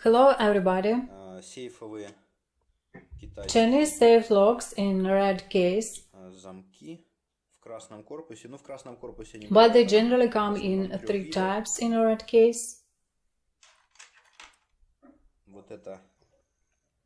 Hello everybody. Сейфовые китайские Chinese safe locks in red case, замки в красном корпусе. Ну, в красном корпусе не but they бывает, generally в come основном in трех three видов. types in a red case. Вот это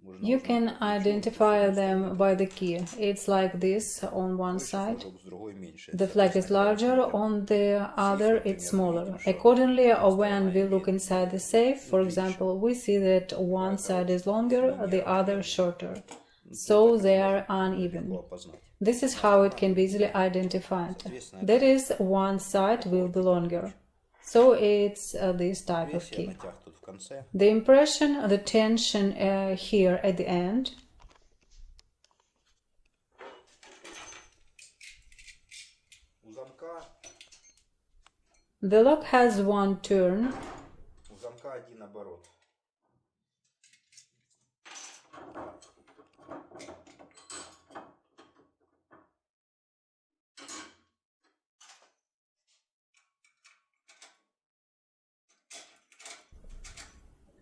можно You узнать can по ключу, identify вот с одной them стороны by the key. It's like this on one больше side. флажок, с другой меньше. The flag is Соответственно, когда larger, мы смотрим on the сейф, other например, it's мы smaller. видим, что Accordingly, одна when сторона we look имеет inside the safe, for длиннее. example, we see that one Другая side is короче, longer, длиннее the other определенно. shorter. Ну, So так they мы are можем легко uneven. опознать. This is Одна how it сторона can be easily длиннее. identified. Соответственно, That это is, one side will be такой longer. ключ. So it's this type of Агрессия, key. натяг тут в конце. The impression, the tension here at the end. У замка The lock has one turn. У замка один оборот.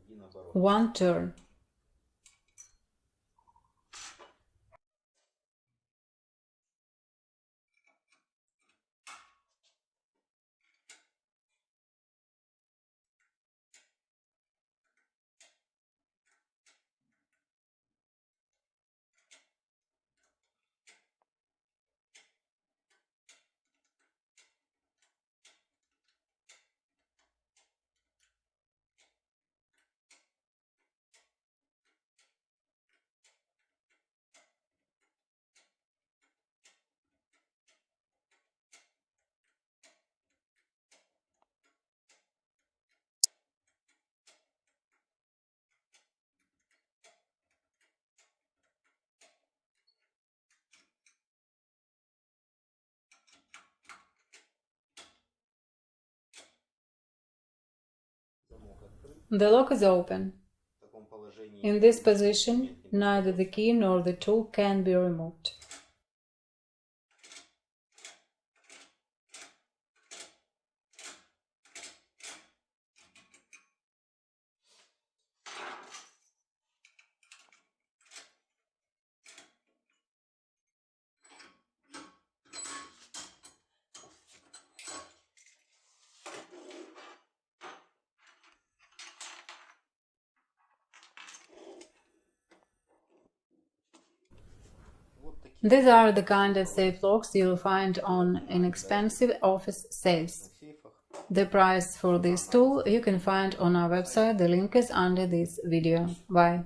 Один оборот. One turn. The lock is open. В таком положении In this position, neither the key nor the tool can be removed. These are the kind of safe locks you'll find on inexpensive office safes. сейфах. The price for this tool you can find on our website. The link is under this video. Bye.